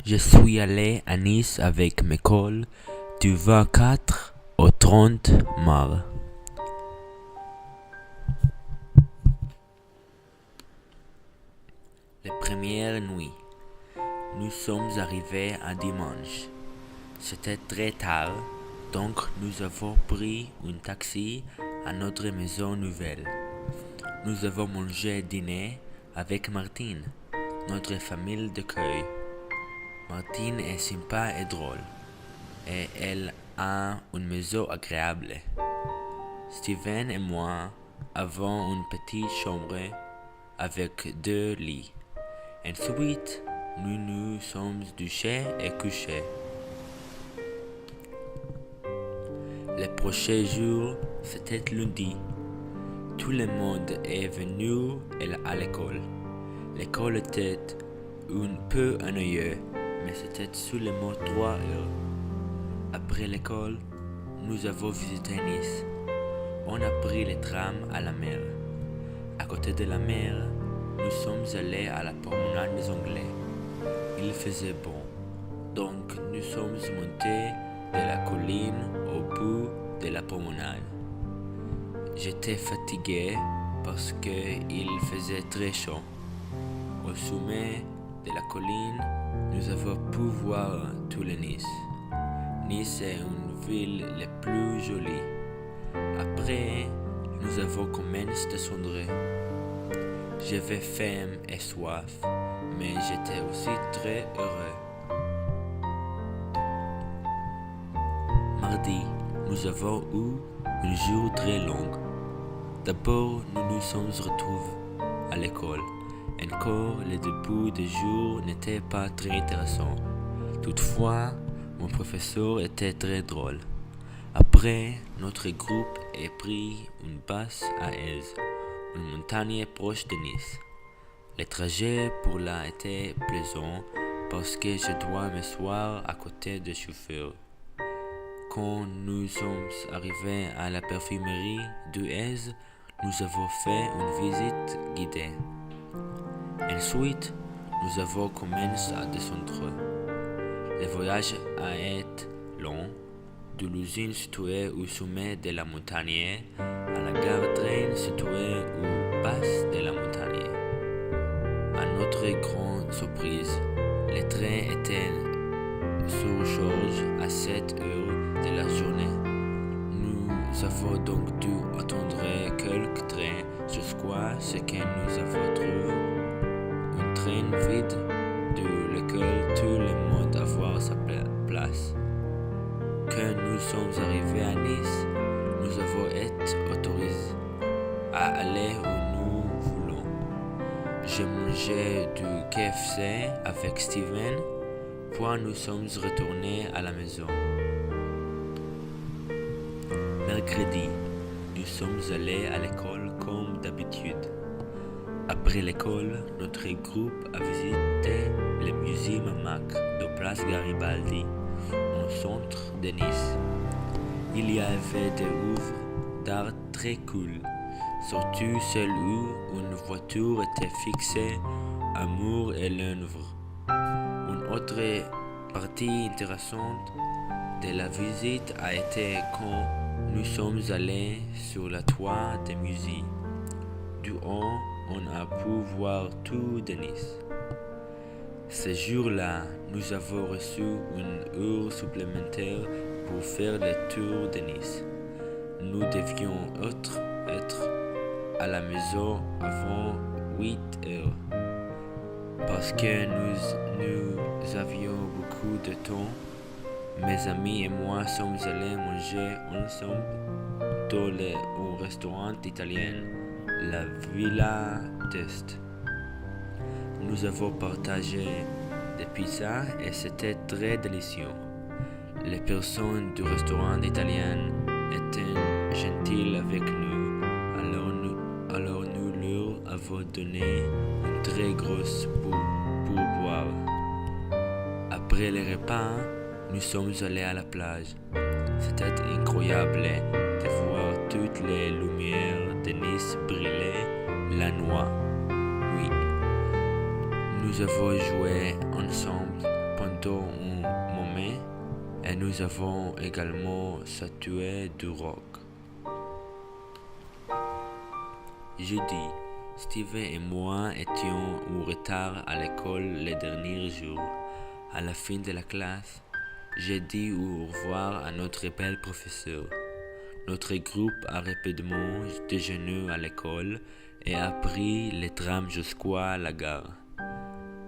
Je suis allé à Nice avec mes collègues du 24 au 30 mars. La première nuit, nous sommes arrivés à dimanche. C'était très tard, donc nous avons pris un taxi à notre maison nouvelle. Nous avons mangé dîner avec Martine, notre famille d'accueil. Martine est sympa et drôle, et elle a une maison agréable. Steven et moi avons une petite chambre avec 2 lits. Ensuite, nous nous sommes douchés et couchés. Le prochain jour, c'était lundi. Tout le monde est venu à l'école. L'école était un peu ennuyeuse, mais c'était seulement 3 heures. Après l'école, nous avons visité Nice. On a pris le tram à la mer. À côté de la mer, nous sommes allés à la promenade des Anglais. Il faisait bon, donc nous sommes montés de la colline au bout de la promenade. J'étais fatigué parce qu'il faisait très chaud. Au sommet de la colline, nous avons pu voir tout le Nice. Nice est une ville la plus jolie. Après, nous avons commencé à descendre. J'avais faim et soif, mais j'étais aussi très heureux. Mardi, nous avons eu un jour très long. D'abord, nous nous sommes retrouvés à l'école. Encore, le début du jour n'était pas très intéressant. Toutefois, mon professeur était très drôle. Après, notre groupe a pris une bus à Aise, une montagne proche de Nice. Le trajet pour là était plaisant parce que je dois m'asseoir à côté du chauffeur. Quand nous sommes arrivés à la parfumerie d'Aise, nous avons fait une visite guidée. Ensuite, nous avons commencé à descendre. Le voyage a été long, de l'usine située au sommet de la montagne à la gare train située au bas de la montagne. À notre grande surprise, le train était surchargé à 7 heures de la journée. Nous avons donc dû attendre quelques trains jusqu'à ce que nous avons trouvé un train vide de lequel tout le monde avoir sa place. Quand nous sommes arrivés à Nice, nous avons été autorisés à aller où nous voulons. J'ai mangé du KFC avec Steven, puis nous sommes retournés à la maison. Mercredi, nous sommes allés à l'école comme d'habitude. Après l'école, notre groupe a visité le musée Mac de Place Garibaldi, au centre de Nice. Il y avait des œuvres d'art très cool, surtout celle où une voiture était fixée à mur et l'œuvre. Une autre partie intéressante de la visite a été quand nous sommes allés sur la toit du musée. Du haut, on a pu voir tout de Nice. Ce jour-là, nous avons reçu une heure supplémentaire pour faire le tour de Nice. Nous devions être à la maison avant 8 heures. Parce que nous avions beaucoup de temps, mes amis et moi sommes allés manger ensemble au restaurant italien La Villa d'Est. Nous avons partagé des pizzas et c'était très délicieux. Les personnes du restaurant italien étaient gentilles avec nous, alors nous leur avons donné une très grosse pourboire. Après le repas, nous sommes allés à la plage. C'était incroyable de voir toutes les lumières de Nice briller la nuit. Oui. Nous avons joué ensemble pendant un moment et nous avons également sauté du rock. Jeudi, Steven et moi étions en retard à l'école les derniers jours. À la fin de la classe, j'ai dit au revoir à notre bel professeur. Notre groupe a rapidement déjeuné à l'école et a pris le tram jusqu'à la gare.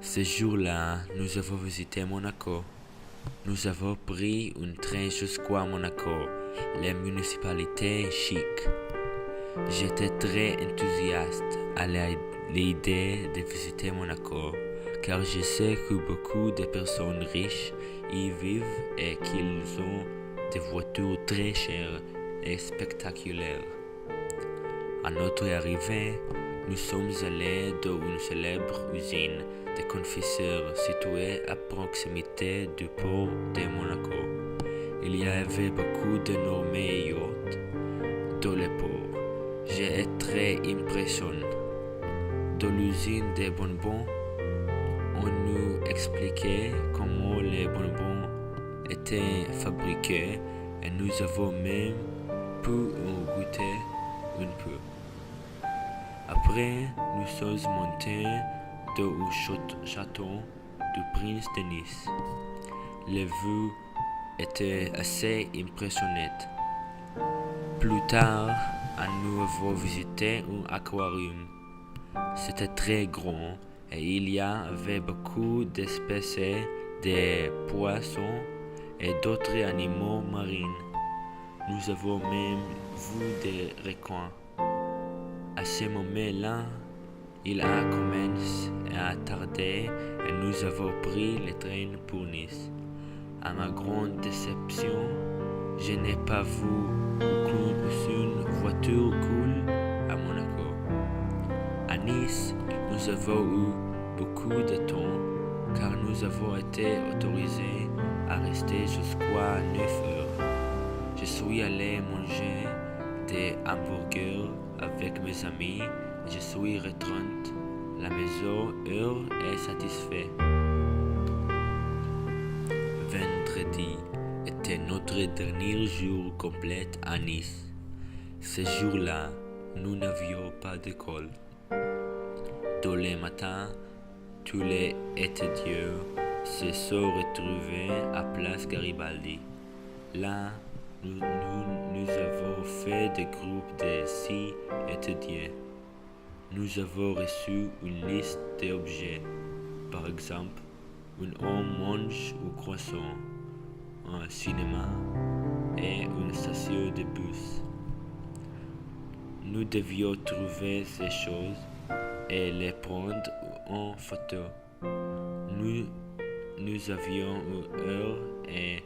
Ce jour-là, nous avons visité Monaco. Nous avons pris un train jusqu'à Monaco, la municipalité chic. J'étais très enthousiaste à l'idée de visiter Monaco, car je sais que beaucoup de personnes riches y vivent et qu'ils ont des voitures très chères et spectaculaires. À notre arrivée, nous sommes allés dans une célèbre usine de confiseurs située à proximité du port de Monaco. Il y avait beaucoup d'énormes yachts dans le port. J'ai été très impressionné. Dans l'usine des bonbons, on nous expliquait comment les bonbons étaient fabriqués et nous avons même pu en goûter un peu. Après, nous sommes montés dans le château du prince de Nice. Les vues étaient assez impressionnantes. Plus tard, nous avons visité un aquarium. C'était très grand et il y avait beaucoup d'espèces de poissons et d'autres animaux marins. Nous avons même vu des requins. À ce moment-là, il a commencé à tarder et nous avons pris le train pour Nice. À ma grande déception, je n'ai pas vu aucune voiture cool à Monaco. À Nice, nous avons eu beaucoup de temps car nous avons été autorisés à rester jusqu'à 9 heures. Je suis allé manger des hamburgers avec mes amis et je suis retourné à la maison heureux et satisfait. Vendredi était notre dernier jour complet à Nice. Ce jour-là, nous n'avions pas d'école. Tous les matins, tous les étudiants se sont retrouvés à Place Garibaldi. Là, nous avons fait des groupes de 6 étudiants. Nous avons reçu une liste d'objets. Par exemple, un homme mange un croissant, un cinéma et une station de bus. Nous devions trouver ces choses et les prendre en photo. Nous avions une heure et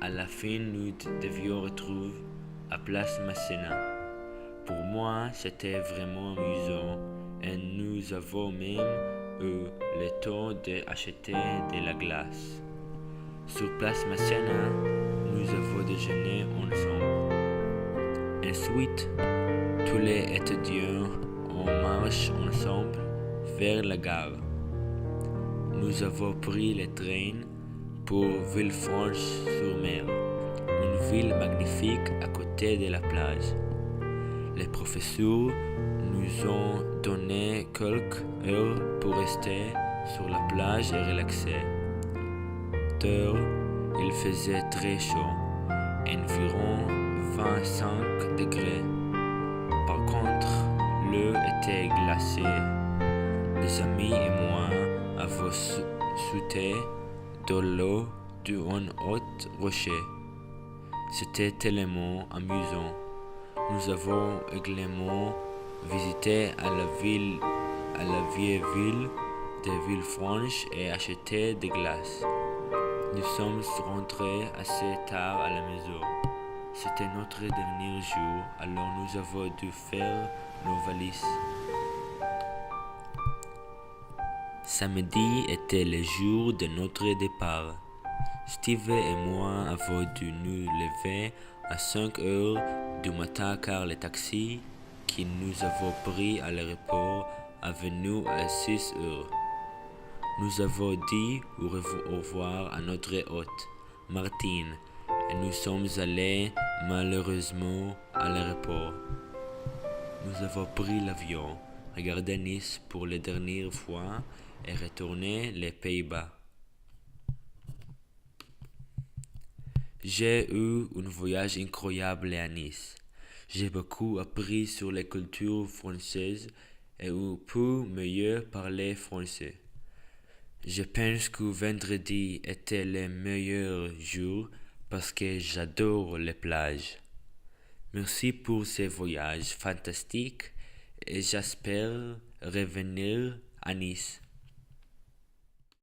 à la fin nous devions retrouver à Place Masséna. Pour moi, c'était vraiment amusant et nous avons même eu le temps d'acheter de la glace. Sur Place Masséna, nous avons déjeuné ensemble. Ensuite, tous les étudiants ont marché ensemble vers la gare. Nous avons pris le train pour Villefranche-sur-Mer, une ville magnifique à côté de la plage. Les professeurs nous ont donné quelques heures pour rester sur la plage et relaxer. Dehors, il faisait très chaud, environ 25 degrés. Par contre, l'eau était glacée. Mes amis et moi avons sauté dans l'eau d'un haut rocher. C'était tellement amusant. Nous avons également visité à la vieille ville de Villefranche et acheté des glaces. Nous sommes rentrés assez tard à la maison. C'était notre dernier jour, alors nous avons dû faire nos valises. Samedi était le jour de notre départ. Steve et moi avons dû nous lever à 5 heures du matin car le taxi que nous avons pris à l'aéroport est venu à 6 heures. Nous avons dit au revoir à notre hôte, Martine, et nous sommes allés malheureusement à l'aéroport. Nous avons pris l'avion, regardé Nice pour la dernière fois et retourné les Pays-Bas. J'ai eu un voyage incroyable à Nice. J'ai beaucoup appris sur les cultures françaises et ai pu mieux parler français. Je pense que vendredi était le meilleur jour parce que j'adore les plages. Merci pour ce voyage fantastique et j'espère revenir à Nice.